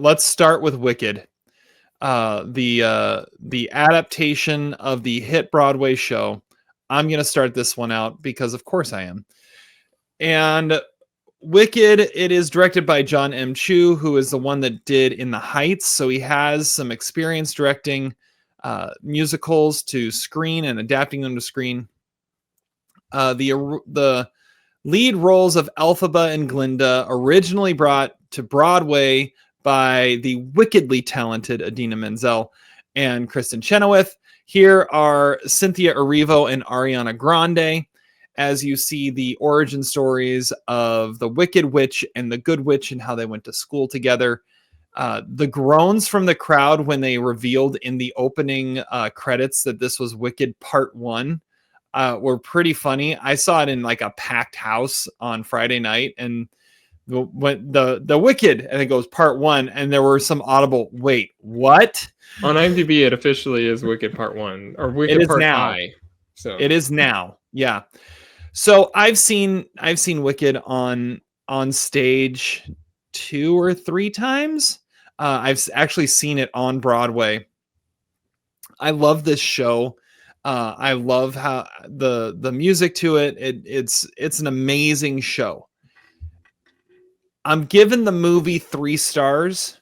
let's start with Wicked. The adaptation of the hit Broadway show. I'm going to start this one out because of course I am. And Wicked, it is directed by Jon Chu, who is the one that did In the Heights. So he has some experience directing musicals to screen and adapting them to screen. The lead roles of Elphaba and Glinda, originally brought to Broadway by the wickedly talented Idina Menzel and Kristen Chenoweth. Here are Cynthia Erivo and Ariana Grande, as you see the origin stories of the Wicked Witch and the Good Witch and how they went to school together. The groans from the crowd when they revealed in the opening credits that this was Wicked Part 1 were pretty funny. I saw it in like a packed house on Friday night, and the Wicked, and it goes Part 1, and there were some audible, wait, what? On IMDb, it officially is Wicked Part 1, or Wicked Part now. I. So it is now, yeah. So I've seen Wicked on stage 2 or 3 times. I've actually seen it on Broadway. I love this show. I love how the music to it. It's an amazing show. I'm giving the movie 3 stars.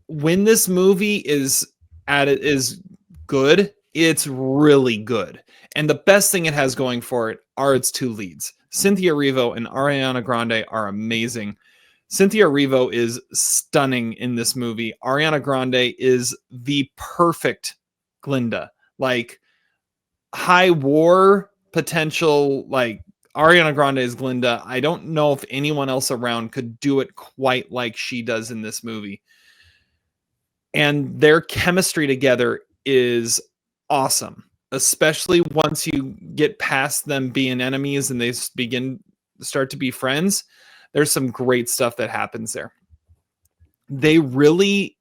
When this movie is good, it's really good. And the best thing it has going for it are its 2 leads. Cynthia Erivo and Ariana Grande are amazing. Cynthia Erivo is stunning in this movie. Ariana Grande is the perfect Glinda. Like, high war potential, like Ariana Grande is Glinda. I don't know if anyone else around could do it quite like she does in this movie. And their chemistry together is awesome, especially once you get past them being enemies and they start to be friends. There's some great stuff that happens there. They really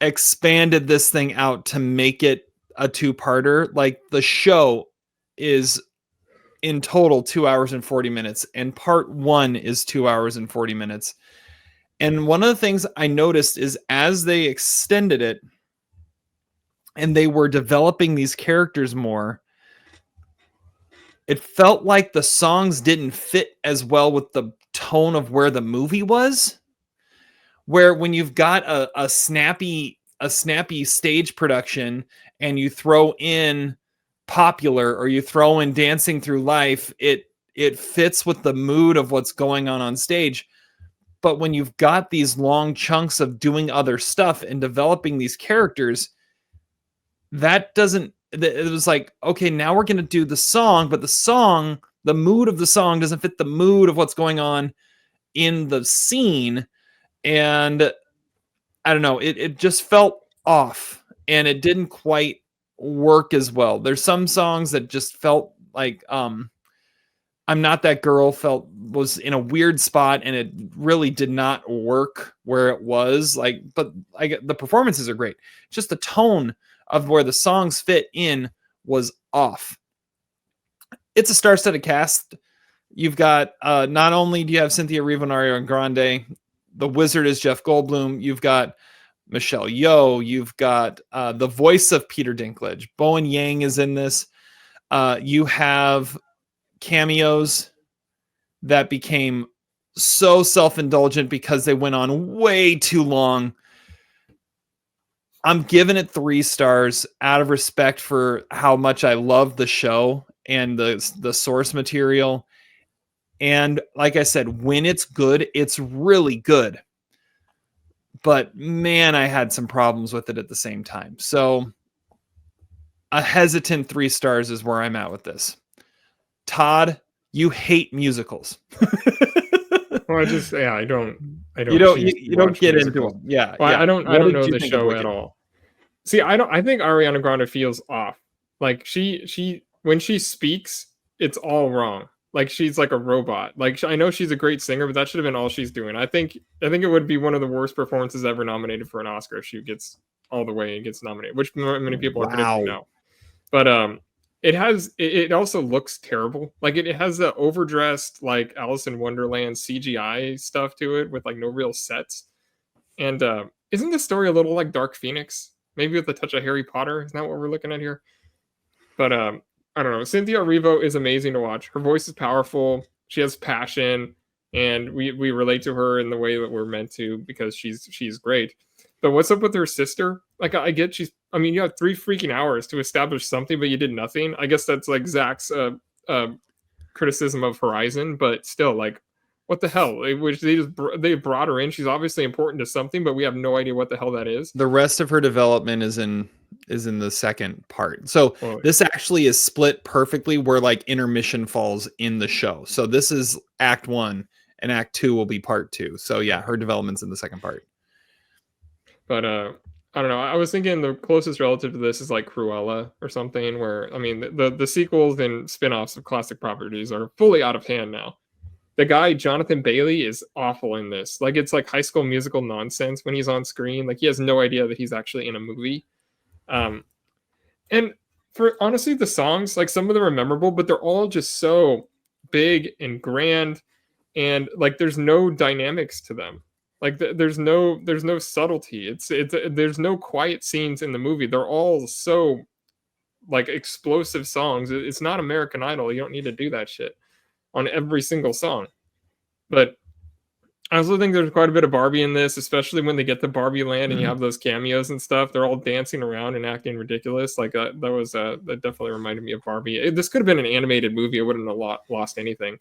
expanded this thing out to make it a 2-parter. Like, the show is in total 2 hours and 40 minutes, and part 1 is 2 hours and 40 minutes. And one of the things I noticed is as they extended it and they were developing these characters more, it felt like the songs didn't fit as well with the tone of where the movie was. Where when you've got a snappy stage production and you throw in Popular or you throw in Dancing Through Life, it fits with the mood of what's going on stage. But when you've got these long chunks of doing other stuff and developing these characters, that doesn't, it was like, okay, now we're going to do the song, but the mood of the song doesn't fit the mood of what's going on in the scene. And I don't know, it just felt off and it didn't quite work as well. There's some songs that just felt like, I'm Not That Girl was in a weird spot and it really did not work where it was. Like, but the performances are great. Just the tone of where the songs fit in was off. It's a star-studded cast. You've got, not only do you have Cynthia Erivo and Ariana Grande, the Wizard is Jeff Goldblum. You've got Michelle Yeoh. You've got the voice of Peter Dinklage. Bowen Yang is in this. You have cameos that became so self-indulgent because they went on way too long. I'm giving it 3 stars out of respect for how much I love the show and the source material. And like I said, when it's good, it's really good. But man, I had some problems with it at the same time. So a hesitant 3 stars is where I'm at with this. Todd, you hate musicals. Well, I don't You don't get into them. Yeah, well, yeah. I don't know the show at all. See, I think Ariana Grande feels off. Like she when she speaks, it's all wrong. Like, she's like a robot. Like, I know she's a great singer, but that should have been all she's doing. I think it would be one of the worst performances ever nominated for an Oscar if she gets all the way and gets nominated, which many people are predicting now. But it also looks terrible. Like, it has the overdressed, like, Alice in Wonderland CGI stuff to it with like no real sets. And isn't this story a little like Dark Phoenix? Maybe with a touch of Harry Potter? Isn't that what we're looking at here? But I don't know. Cynthia Erivo is amazing to watch. Her voice is powerful. She has passion, and we relate to her in the way that we're meant to because she's great. But what's up with her sister? Like I get I mean, you have 3 freaking hours to establish something, but you did nothing. I guess that's like Zach's criticism of Horizon, but still, like, what the hell? They brought her in. She's obviously important to something, but we have no idea what the hell that is. The rest of her development is in the second part. So this actually is split perfectly where like intermission falls in the show. So this is Act 1 and Act 2 will be Part 2. So yeah, her development's in the second part. But I don't know. I was thinking the closest relative to this is like Cruella or something, where I mean the sequels and spin-offs of classic properties are fully out of hand now. The guy Jonathan Bailey is awful in this. Like it's like High School Musical nonsense when he's on screen. Like he has no idea that he's actually in a movie. And for honestly, the songs, like some of them are memorable, but they're all just so big and grand, and like there's no dynamics to them. Like there's no subtlety. It's there's no quiet scenes in the movie. They're all so like explosive songs. It's not American Idol. You don't need to do that shit on every single song. But I also think there's quite a bit of Barbie in this, especially when they get to Barbie Land and you have those cameos and stuff. They're all dancing around and acting ridiculous. Like that definitely reminded me of Barbie. This could have been an animated movie. It wouldn't have lost anything.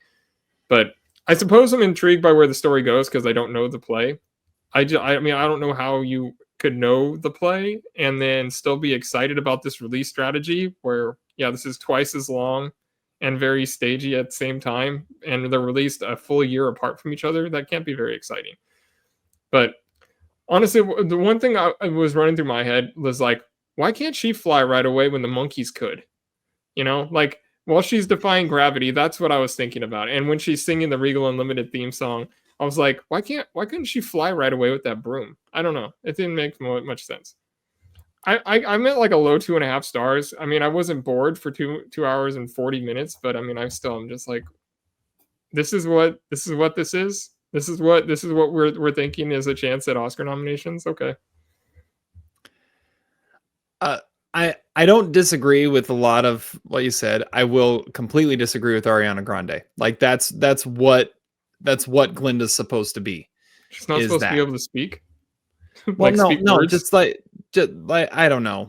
But I suppose I'm intrigued by where the story goes because I don't know the play. I mean, I don't know how you could know the play and then still be excited about this release strategy where, yeah, this is twice as long and very stagey at the same time, and they're released a full year apart from each other. That can't be very exciting. But honestly, the one thing I was running through my head was like, why can't she fly right away when the monkeys could? You know, like while she's defying gravity, that's what I was thinking about. And when she's singing the Regal Unlimited theme song, I was like, why couldn't she fly right away with that broom? I don't know. It didn't make much sense. I'm at like a low 2.5 stars. I mean, I wasn't bored for 2 hours and 40 minutes, but I mean, I'm just like, this is what this is. This is what we're thinking is a chance at Oscar nominations. Okay. I don't disagree with a lot of what you said. I will completely disagree with Ariana Grande. Like that's what Glinda's supposed to be. She's not supposed to be able to speak. Well, like no, just like I don't know.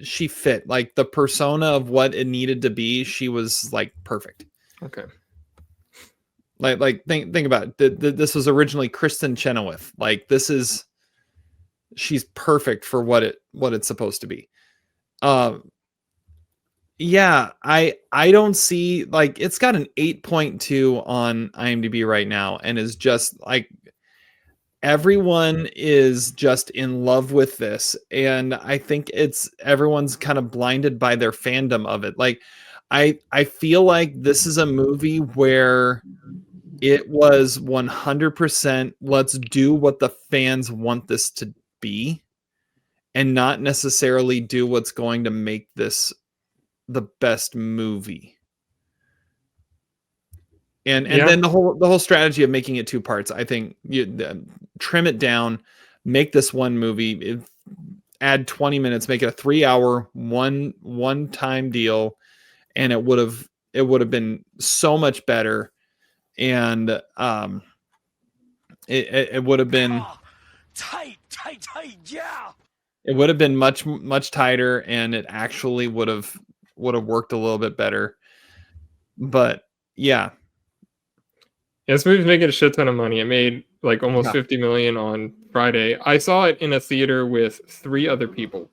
She fit like the persona of what it needed to be. She was like perfect. Okay. Like think about it. This was originally Kristen Chenoweth. Like she's perfect for what it's supposed to be. Yeah, I don't see like it's got an 8.2 on IMDb right now and is just like everyone is just in love with this, and I think everyone's kind of blinded by their fandom of it. Like I feel like this is a movie where it was 100% let's do what the fans want this to be and not necessarily do what's going to make this the best movie. And then the whole strategy of making it 2 parts, I think you trim it down, make this one movie, add 20 minutes, make it a 3-hour one time deal, and it would have been so much better. And it would have been tight, yeah. It would have been much tighter, and it actually would have worked a little bit better. But yeah. This movie's making a shit ton of money. It made like almost 50 million on Friday. I saw it in a theater with 3 other people,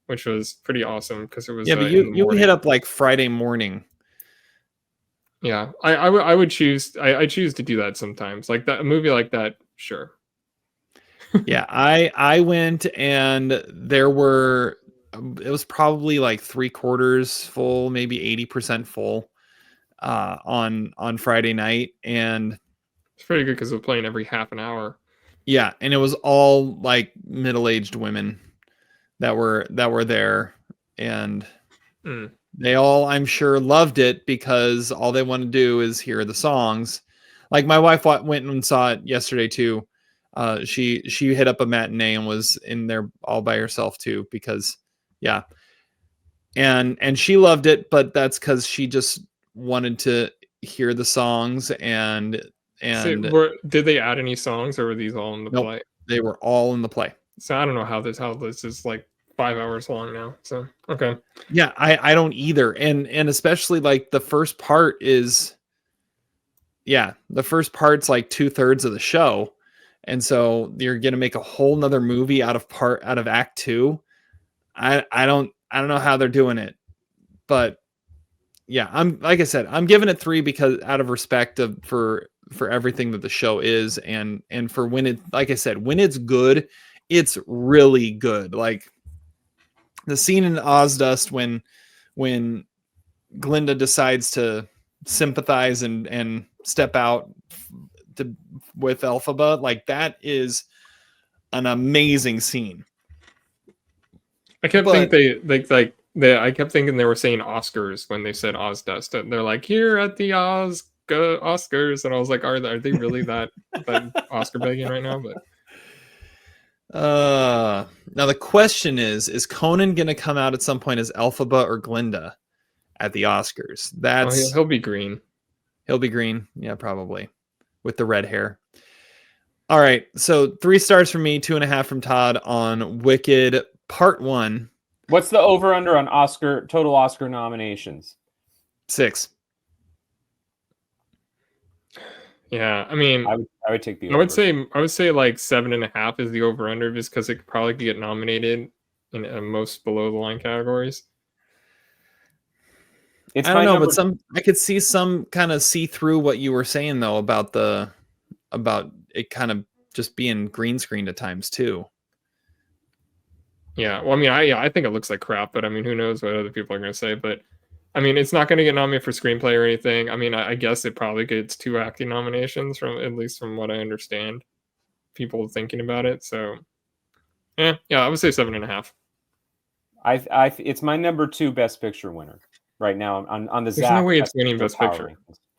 which was pretty awesome because it was but you hit up like Friday morning. Yeah, I would choose. I choose to do that sometimes. Like that, a movie like that, sure. Yeah, I went and it was probably like 3/4 full, maybe 80% full on Friday night, and it's pretty good because it was playing every half an hour. Yeah, and it was all like middle-aged women that were there, and they all, I'm sure, loved it because all they want to do is hear the songs. Like my wife went and saw it yesterday too. She hit up a matinee and was in there all by herself too, because yeah. And she loved it, but that's because she just wanted to hear the songs and did they add any songs, or were these all in the nope, play? they were all in the play. So I don't know how this is like 5 hours long now. So okay. Yeah, I don't either. And especially like the first part is the first part's like 2/3 of the show. And so you're gonna make a whole nother movie out of act 2. I don't know how they're doing it, but yeah, like I said, I'm giving it 3 because out of respect for everything that the show is, and for when it, like I said, when it's good, it's really good. Like the scene in Ozdust when Glinda decides to sympathize and step out with Elphaba, like that is an amazing scene. I kept thinking I kept thinking they were saying Oscars when they said Ozdust. And they're like, here at the Oscars, and I was like, are they really that Oscar begging right now? But now the question is Conan gonna come out at some point as Elphaba or Glinda at the Oscars? He'll be green. He'll be green, yeah, probably, with the red hair. All right, so 3 stars from me, 2.5 from Todd on Wicked Part 1. What's the over/under on total Oscar nominations? 6. Yeah, I mean, I would take the over. I would say like 7.5 is the over/under, just because it could probably get nominated in most below the line categories. I don't know, but I could see some kind of see through what you were saying though about it kind of just being green screened at times too. Yeah, well, I mean, I think it looks like crap, but I mean, who knows what other people are going to say? But I mean, it's not going to get nominated for screenplay or anything. I mean, I guess it probably gets 2 acting nominations, at least from what I understand. People thinking about it, so yeah, I would say 7.5. It's my number 2 Best Picture winner right now on the. There's no way it's winning Best Picture.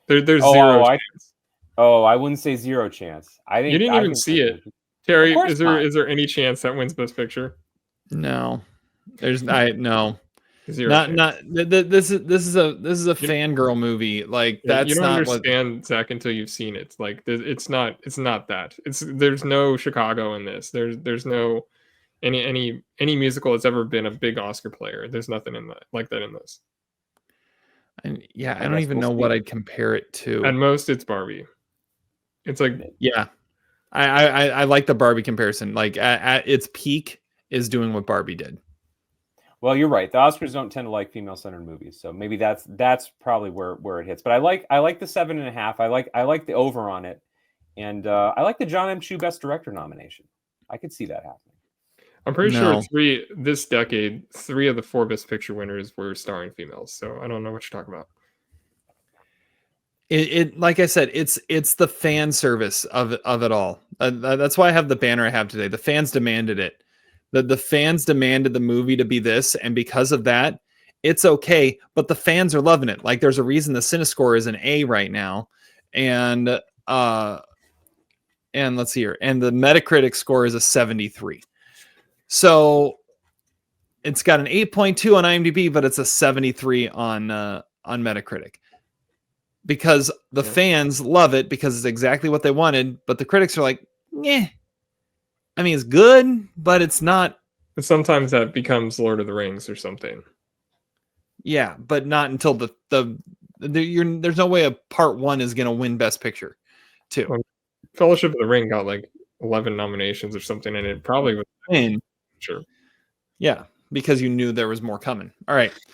There's zero chance. I wouldn't say 0 chance. I think you didn't even see it, Terry. Is there any chance that wins Best Picture? No, there's no. Zero. This is a fangirl movie. Like that's you don't not understand, Zach, until you've seen it. Like it's not that. There's no Chicago in this. There's no any musical that's ever been a big Oscar player. There's nothing in that like that in this. And yeah, I don't even know what I'd compare it to. At most, it's Barbie. It's like yeah, I like the Barbie comparison. Like at its peak is doing what Barbie did. Well, you're right. The Oscars don't tend to like female-centered movies, so maybe that's probably where it hits. But I like the 7.5. I like the over on it, and I like the Jon M. Chu Best Director nomination. I could see that happening. I'm pretty sure this decade, 3 of the 4 Best Picture winners were starring females. So I don't know what you're talking about. It like I said, it's the fan service of it all. That's why I have the banner I have today. The fans demanded it. The fans demanded the movie to be this, and because of that, it's okay. But the fans are loving it. Like there's a reason the CineScore is an A right now, and let's see here, and the Metacritic score is a 73. So it's got an 8.2 on IMDb, but it's a 73 on Metacritic. Because the fans love it because it's exactly what they wanted, but the critics are like, yeah. I mean, it's good, but it's not. But sometimes that becomes Lord of the Rings or something. Yeah, but not until there's no way a Part 1 is going to win Best Picture, too. Well, Fellowship of the Ring got like 11 nominations or something, and it probably was. And Sure. Yeah, because you knew there was more coming. All right.